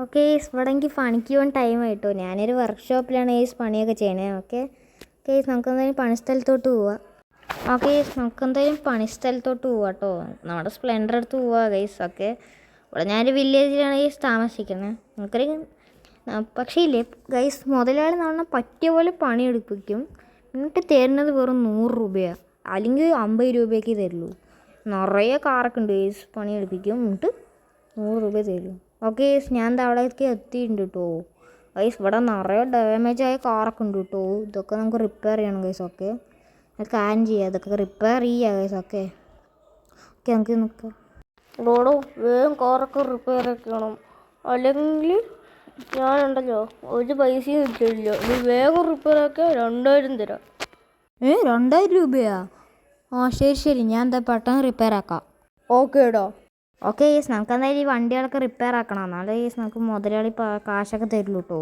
Okay guys, ഇവിടെ എനിക്ക് പണിക്ക് പോകാൻ ടൈം ആയിട്ടോ. ഞാനൊരു വർക്ക്ഷോപ്പിലാണ് ഗൈസ് പണിയൊക്കെ ചെയ്യണേ. ഓക്കെ ഗൈസ്, നമുക്കെന്തായാലും പണിസ്ഥലത്തോട്ട് പോവാം. ഓക്കെ ഗൈസ്, നമുക്കെന്തായാലും പണിസ്ഥലത്തോട്ട് പോവാം കേട്ടോ. നമ്മുടെ സ്പ്ലെൻഡർ എടുത്ത് പോവാം ഗൈസ്. ഓക്കെ, ഇവിടെ ഞാനൊരു വില്ലേജിലാണ് ഗൈസ് താമസിക്കുന്നത്. നമുക്കൊരു പക്ഷേ ഇല്ലേ ഗൈസ്, മുതലാളി നമ്മളെ പറ്റിയ പോലെ പണിയെടുപ്പിക്കും. എന്നിട്ട് തരുന്നത് വെറും 100 രൂപയാണ്, അല്ലെങ്കിൽ 50 രൂപയ്ക്ക് തരുള്ളൂ. നിറയെ കാറൊക്കെ ഉണ്ട് ഗൈസ്, പണിയെടുപ്പിക്കും. എന്നിട്ട് 100 രൂപ തരും. ഓക്കെ ഗൈസ്, ഞാൻ അവിടേക്ക് എത്തിയിട്ടുണ്ട് കേട്ടോ. ഗൈസ്, ഇവിടെ നിറയെ ഡാമേജായ കാറൊക്കെ ഉണ്ട് കേട്ടോ. ഇതൊക്കെ നമുക്ക് റിപ്പയർ ചെയ്യണം ഗൈസ്. ഓക്കെ, കാൻ ചെയ്യാം, ഇതൊക്കെ റിപ്പയർ ചെയ്യാം ഗൈസ്. ഓക്കെ ഓക്കെ, നമുക്ക് നിൽക്കാം. ഡോടോ, വേഗം കാറൊക്കെ റിപ്പയർ ആക്കണം, അല്ലെങ്കിൽ ഞാനുണ്ടല്ലോ ഒരു പൈസയും കിട്ടില്ല. നീ വേഗം റിപ്പയർ ആക്കിയാൽ 2000 തരാം. 2000 രൂപയാ? ആ ശരി ശരി, ഞാൻ എന്താ പെട്ടെന്ന് റിപ്പയർ ആക്കാം. ഓക്കേടാ. ഓക്കെ ഗൈസ്, നമുക്ക് എന്തായാലും ഈ വണ്ടികളൊക്കെ റിപ്പയർ ആക്കണം. എന്നാലേ ഗൈസ് നമുക്ക് മുതലാളി കാശൊക്കെ തരുള്ളൂ കേട്ടോ.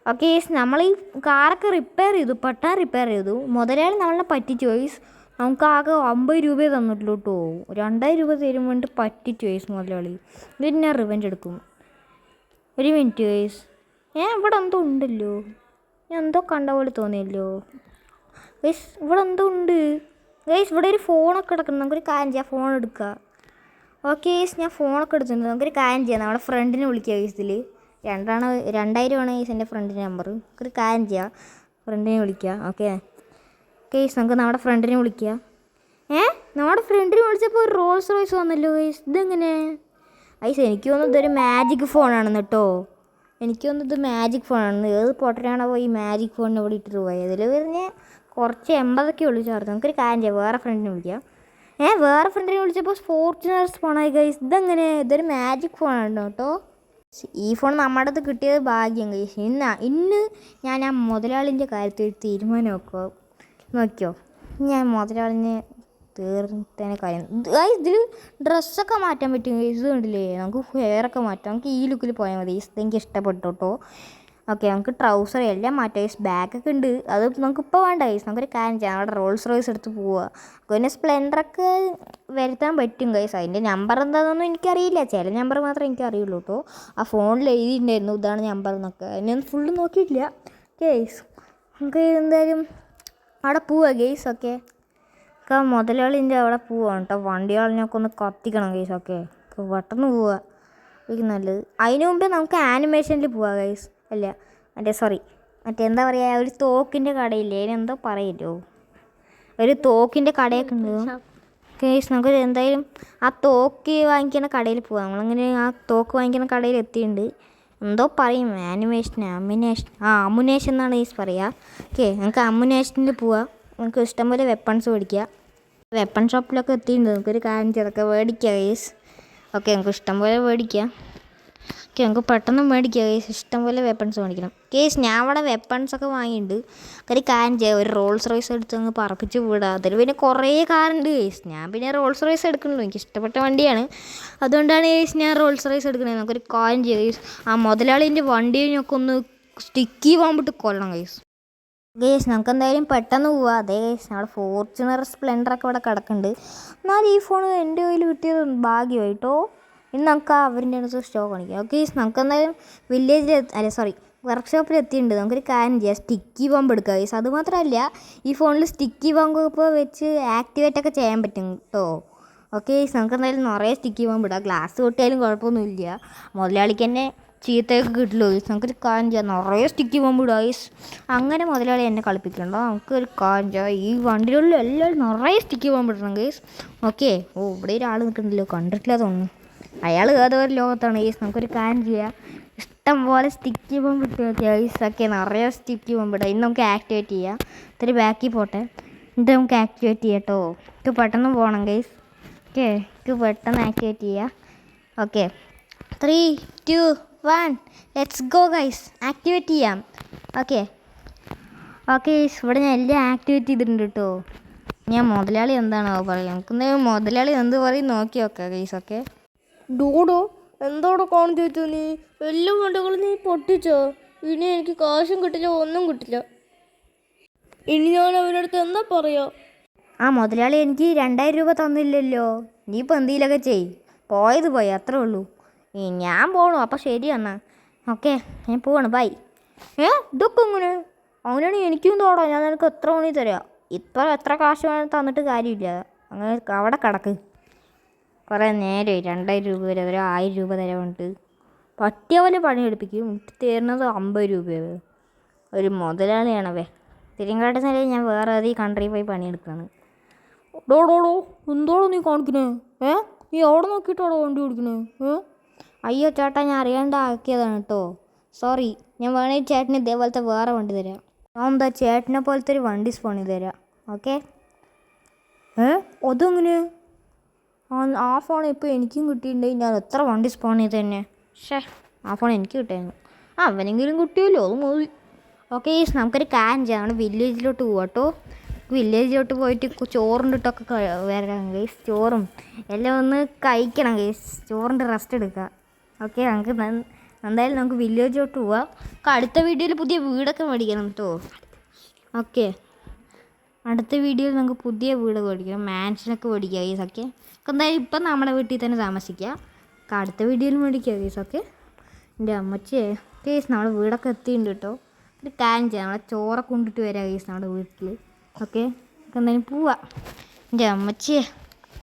ഓക്കെ ഗൈസ്, നമ്മൾ ഈ കാറൊക്കെ റിപ്പയർ ചെയ്തു, പെട്ടെന്ന് റിപ്പയർ ചെയ്തു. മുതലാളി നമ്മളെ പറ്റിച്ചു ഗൈസ്. നമുക്ക് ആകെ 50 രൂപയെ തന്നിട്ടുള്ളൂ കേട്ടോ. 2000 രൂപ തരും വേണ്ടി പറ്റിച്ചു ഗൈസ് മുതലാളി. ഇതിന് ഞാൻ റിവെഞ്ച് എടുക്കും. ഒരു മിനിറ്റ് ഗൈസ്, ഇവിടെ എന്തോ ഉണ്ടല്ലോ. ഞാൻ എന്തോ കണ്ട പോലെ തോന്നിയല്ലോ ഗൈസ്. ഇവിടെ എന്തോ ഉണ്ട് ഗൈസ്. ഇവിടെ ഒരു ഫോണൊക്കെ കിടക്കുന്നു. നമുക്കൊരു കാര്യം ചെയ്യാം, ഫോൺ എടുക്കുക. ഓക്കെ ഗൈസ്, ഞാൻ ഫോണൊക്കെ എടുത്തിട്ടുണ്ട്. നമുക്കൊരു കാര്യം ചെയ്യാം, നമ്മുടെ ഫ്രണ്ടിനെ വിളിക്കുക ഗൈസ്. ഇതിൽ 2000 ആണ് ഗൈസ് എൻ്റെ ഫ്രണ്ടിൻ്റെ നമ്പർ. നമുക്കൊരു കാര്യം ചെയ്യാം, ഫ്രണ്ടിനെ വിളിക്കുക. ഓക്കെ ഗൈസ്, നമുക്ക് നമ്മുടെ ഫ്രണ്ടിനെ വിളിക്കുക. നമ്മുടെ ഫ്രണ്ടിനെ വിളിച്ചപ്പോൾ ഒരു റോൾസ് റോയ്സ് വന്നല്ലോ ഗൈസ്. ഇതെങ്ങനെ ഗൈസ്? എനിക്ക് തോന്നുന്നു ഇതൊരു മാജിക് ഫോണാണെന്ന് കേട്ടോ. എനിക്ക് തോന്നുന്നു ഇത് മാജിക് ഫോണാണെന്ന്. ഏത് പൊട്ടനാണോ ഈ മാജിക് ഫോണിന് ഇവിടെ ഇട്ടിട്ട് പോയത്? ഇതിൽ പറഞ്ഞ് കുറച്ച് 80 ഉള്ളൂ ചാർജ്. നമുക്കൊരു കാര്യം ചെയ്യാം, വേറെ ഫ്രണ്ടിനെ വിളിക്കാം. വേറെ ഫ്രണ്ടിനെ വിളിച്ചപ്പോൾ ഫോർച്യൂണർ ഫോണായി ഗൈസ്. ഇതെങ്ങനെ? ഇതൊരു മാജിക് ഫോണാണ് കേട്ടോ. ഈ ഫോൺ നമ്മുടെ അടുത്ത് കിട്ടിയത് ഭാഗ്യം ഗൈസ്. ഇന്ന് ഞാൻ ആ മുതലാളിൻ്റെ കാര്യത്തിൽ തീരുമാനം നോക്കിയോ. ഞാൻ മുതലാളിനെ തീർത്തേനെ കാര്യം ഗൈസ്. ഇതിൽ ഡ്രസ്സൊക്കെ മാറ്റാൻ പറ്റും ഗൈസ്. ഇത് കണ്ടില്ലേ, നമുക്ക് ഹെയറൊക്കെ മാറ്റാം. നമുക്ക് ഈ ലുക്കിൽ പോയാൽ മതി. ഇതെനിക്ക് ഇഷ്ടപ്പെട്ടു കേട്ടോ. ഓക്കെ, നമുക്ക് ട്രൗസർ എല്ലാം മാറ്റാം ഗൈസ്. ബാഗൊക്കെ ഉണ്ട്, അത് നമുക്കിപ്പോൾ വേണ്ട ഗൈസ്. നമുക്കൊരു കാര്യം ചെയ്യാം, അവിടെ റോൾസ് റോയ്സ് എടുത്ത് പോവുക. പിന്നെ സ്പ്ലെൻഡറൊക്കെ വരുത്താൻ പറ്റും ഗൈസ്. അതിൻ്റെ നമ്പർ എന്താണെന്നൊന്നും എനിക്കറിയില്ല. ചില നമ്പർ മാത്രമേ എനിക്ക് അറിയുള്ളൂ കേട്ടോ. ആ ഫോണിൽ എഴുതിയിട്ടുണ്ടായിരുന്നു ഇതാണ് നമ്പർ എന്നൊക്കെ. അതിനൊന്നും ഫുള്ള് നോക്കിയിട്ടില്ല ഗൈസ്. നമുക്ക് എന്തായാലും അവിടെ പോവുക ഗൈസ്. ഓക്കെ, മുതലാളിൻ്റെ അവിടെ പോവാണ് കേട്ടോ. വണ്ടികളിനൊക്കെ ഒന്ന് കത്തിക്കണം ഗൈസ്. ഓക്കെ, പെട്ടെന്ന് പോവുക നല്ലത്. അതിന് മുമ്പേ നമുക്ക് ആനിമേഷനിൽ പോവാം ഗൈസ്. അല്ല എന്താ പറയുക, ഒരു തോക്കിൻ്റെ കടയില്ലേ, അതിനെന്തോ പറയല്ലോ, ഒരു തോക്കിൻ്റെ കടയൊക്കെ ഉണ്ട് ഗൈസ്. നമുക്ക് എന്തായാലും ആ തോക്ക് വാങ്ങിക്കുന്ന കടയിൽ പോവാം. നമ്മളങ്ങനെ ആ തോക്ക് വാങ്ങിക്കുന്ന കടയിൽ എത്തിയിട്ടുണ്ട്. എന്തോ പറയും, അമുനേഷൻ എന്നാണ് ഗൈസ് പറയുക. ഓക്കെ, നമുക്ക് അമുനേഷനിൽ പോവാം. നമുക്ക് ഇഷ്ടംപോലെ വെപ്പൺസ് മേടിക്കുക. വെപ്പൺ ഷോപ്പിലൊക്കെ എത്തിയിട്ടുണ്ട്. നമുക്കൊരു കാര്യം ചെയ്തൊക്കെ മേടിക്കാം ഗൈസ്. ഓക്കെ, നമുക്ക് ഇഷ്ടംപോലെ മേടിക്കാം. ഓക്കെ, നമുക്ക് പെട്ടെന്ന് മേടിക്കാം ഗൈസ്. ഇഷ്ടംപോലെ വെപ്പൺസ് മേടിക്കണം ഗൈസ്. ഞാൻ അവിടെ വെപ്പൺസൊക്കെ വാങ്ങിയിട്ടുണ്ട്. ഒരു കാര്യം ചെയ്യാം, ഒരു റോൾസ് റോയ്സ് എടുത്ത് അങ്ങ് പറപ്പിച്ച് വിടാം. അതിൽ പിന്നെ കുറേ കാറുണ്ട് ഗൈസ്. ഞാൻ പിന്നെ റോൾസ് റോയ്സ് എടുക്കണല്ലോ, എനിക്ക് ഇഷ്ടപ്പെട്ട വണ്ടിയാണ്. അതുകൊണ്ടാണ് ഗൈസ് ഞാൻ റോൾസ് റോയ്സ് എടുക്കുന്നത്. നമുക്കൊരു കാര്യം ചെയ്യാം ഗൈസ്, ആ മുതലാളിൻ്റെ വണ്ടിയൊക്കെ ഒന്ന് സ്റ്റിക്കി വാങ്ങിട്ട് കൊല്ലണം ഗൈസ്. ഗൈസ്, നമുക്ക് എന്തായാലും പെട്ടെന്ന് പോവാം. അതേ ഗൈസ്, നമ്മുടെ ഫോർച്യൂണർ സ്പ്ലെൻഡറൊക്കെ ഇവിടെ കിടക്കുന്നുണ്ട്. എന്നാൽ ഈ ഫോൺ എൻ്റെ കയ്യിൽ കിട്ടിയത് ഭാഗ്യമായിട്ടോ. ഇന്ന് നമുക്ക് അവരുടെ അടുത്ത് സ്റ്റോക്ക് കാണിക്കാം. ഓക്കെ ഗൈസ്, നമുക്ക് എന്തായാലും വർക്ക്ഷോപ്പിൽ എത്തിയിട്ടുണ്ട്. നമുക്കൊരു കാര്യം ചെയ്യാം, സ്റ്റിക്കി ബോംബ് എടുക്കുക ഗൈസ്. അതുമാത്രമല്ല, ഈ ഫോണിൽ സ്റ്റിക്കി ബോംബ് ഇപ്പോൾ വെച്ച് ആക്ടിവേറ്റൊക്കെ ചെയ്യാൻ പറ്റും കേട്ടോ. ഓക്കെ ഗൈസ്, നമുക്ക് എന്തായാലും നിറയെ സ്റ്റിക്കി ബോംബ് ഇടാം. ഗ്ലാസ് പൊട്ടിയാലും കുഴപ്പമൊന്നുമില്ല, മുതലാളിക്ക് തന്നെ ചീത്തയൊക്കെ കിട്ടില്ല ഗൈസ്. നമുക്കൊരു കാര്യം ചെയ്യാം, നിറയെ സ്റ്റിക്കി ബോംബ് ഇടുക ഗൈസ്. അങ്ങനെ മുതലാളി എന്നെ കളിപ്പിക്കണ്ടോ. നമുക്കൊരു കാര്യം ചെയ്യാം, ഈ വണ്ടികളിൽ എല്ലാവരും നിറയെ സ്റ്റിക്കി ബോംബ് ഇടണം ഗൈസ്. ഓക്കെ, ഇവിടെ ഒരാൾ നിൽക്കുന്നുണ്ടല്ലോ, കണ്ടിട്ടില്ല തോന്നുന്നു. അയാൾ ഏതോ ഒരു ലോകത്താണ് ഗൈസ്. നമുക്കൊരു കാര്യം ചെയ്യാം, ഇഷ്ടം പോലെ സ്റ്റിക്കി ബോംബ് ഇട്ട് ഗൈസ്. ഓക്കെ, നിറയെ സ്റ്റിക്കി ബോംബ് ഇടാം. ഇന്ന് നമുക്ക് ആക്ടിവേറ്റ് ചെയ്യാം. ഇത്തിരി ബാക്കിൽ പോട്ടെ, എന്നിട്ട് നമുക്ക് ആക്ടിവേറ്റ് ചെയ്യാം കേട്ടോ. എനിക്ക് പെട്ടെന്ന് പോകണം ഗൈസ്. ഓക്കെ, എനിക്ക് പെട്ടെന്ന് ആക്ടിവേറ്റ് ചെയ്യാം. Okay, 3, 2, 1 let's go guys. Activate ചെയ്യാം. ഓക്കെ ഗൈസ്, ഇവിടെ ഞാൻ എല്ലാം ആക്ടിവേറ്റ് ചെയ്തിട്ടുണ്ട് കേട്ടോ. ഞാൻ മുതലാളി എന്താണോ പറയുക, നമുക്ക് മുതലാളി എന്ത് പറയും നോക്കി നോക്കാം ഗൈസ്. ഓക്കെ ഡൂഡോ, എന്തോടെ കാണിച്ചു വെച്ചു നീ? എല്ലാ വണ്ടികളും നീ പൊട്ടിച്ചോ? ഇനി എനിക്ക് കാശും കിട്ടില്ല, ഒന്നും കിട്ടില്ല. ഇനി ഞാൻ അവരുടെ അടുത്ത് എന്താ പറയാ? ആ മുതലാളി എനിക്ക് 2000 രൂപ തന്നില്ലല്ലോ. നീ ഇപ്പം എന്തെങ്കിലുമൊക്കെ പോയത് പോയി, അത്രേ ഉള്ളൂ. ഞാൻ പോകണു. അപ്പോൾ ശരി എന്നാ. ഓക്കെ, ഞാൻ പോവാണ്. ബൈ. ഇതൊക്കെ ഇങ്ങനെ അങ്ങനെയാണെങ്കിൽ എനിക്കും തോടാം. ഞാൻ നിനക്ക് എത്ര മണി തരാം. ഇപ്പം എത്ര കാശ് വേണം തന്നിട്ട് കാര്യമില്ല. അങ്ങനെ അവിടെ കിടക്ക്. കുറേ നേരമായി 2000 രൂപ വരെ, ഒരു 1000 രൂപ തരാറുണ്ട്. പറ്റിയ പോലെ പണിയെടുപ്പിക്കും. തരുന്നത് 50 രൂപയാണ്. ഒരു മുതലാളിയാണവേ. തിരിങ്കാട്ട് നിലയിൽ ഞാൻ വേറെ ഏതെങ്കിലും കൺട്രി പോയി പണിയെടുക്കുകയാണ്. ഡോടോടോ, എന്തോടോ നീ കാണിക്കണേ? നീ എവിടെ നോക്കിയിട്ടാണോ വണ്ടി ഓടിക്കണേ? അയ്യോ ചേട്ടാ, ഞാൻ അറിയാണ്ടാക്കിയതാണ് കേട്ടോ. സോറി. ഞാൻ വേണമെങ്കിൽ ചേട്ടന് ഇതേപോലത്തെ വേറെ വണ്ടി തരാം. ഞാൻ എന്താ ചേട്ടനെ പോലത്തെ ഒരു വണ്ടി സ്പോൺ ചെയ്ത് തരാം. ഓക്കെ? അതെങ്ങനെ? ആ ഫോൺ ഇപ്പോൾ എനിക്കും കിട്ടിയിട്ടുണ്ടെങ്കിൽ ഞാൻ എത്ര വണ്ടി സ്പോൺ ചെയ്ത് തന്നെ. ആ ഫോൺ എനിക്ക് കിട്ടിയായിരുന്നു. അവനെങ്കിലും കിട്ടിയല്ലോ, അത് മതി. ഓക്കെ, നമുക്കൊരു കാര്യം ചെയ്യാം. നമ്മൾ വില്ലേജിലോട്ട് പോവാം കേട്ടോ. വില്ലേജിലോട്ട് പോയിട്ട് ചോറിൻ്റെ വരാം ഗൈസ്. ചോറും എല്ലാം ഒന്ന് കഴിക്കണം ഗൈസ്. ചോറിൻ്റെ റെസ്റ്റ് എടുക്കുക. ഓക്കെ, നമുക്ക് എന്തായാലും നമുക്ക് വില്ലേജിലോട്ട് പോവാം. അടുത്ത വീഡിയോയിൽ പുതിയ വീടൊക്കെ മേടിക്കണം കേട്ടോ. ഓക്കെ, അടുത്ത വീഡിയോയിൽ നമുക്ക് പുതിയ വീട് മേടിക്കണം. മാൻഷനൊക്കെ മേടിക്കുക ഗൈസ്. ഓക്കെ, എന്തായാലും ഇപ്പം നമ്മുടെ വീട്ടിൽ തന്നെ താമസിക്കുക. അടുത്ത വീഡിയോയിൽ മേടിക്കുക ഗൈസ്. ഓക്കെ, എൻ്റെ അമ്മച്ചിയെ ഗൈസ്, നമ്മുടെ വീടൊക്കെ എത്തിയിട്ടുണ്ട് കേട്ടോ. ഒരു കാര്യം ചെയ്യാം. നമ്മളെ ചോറൊക്കെ കൊണ്ടിട്ട് വരാം ഗൈസ് നമ്മുടെ വീട്ടിൽ. ഓക്കെ, എന്തായാലും പോവാം. എൻ്റെ അമ്മച്ചിയെ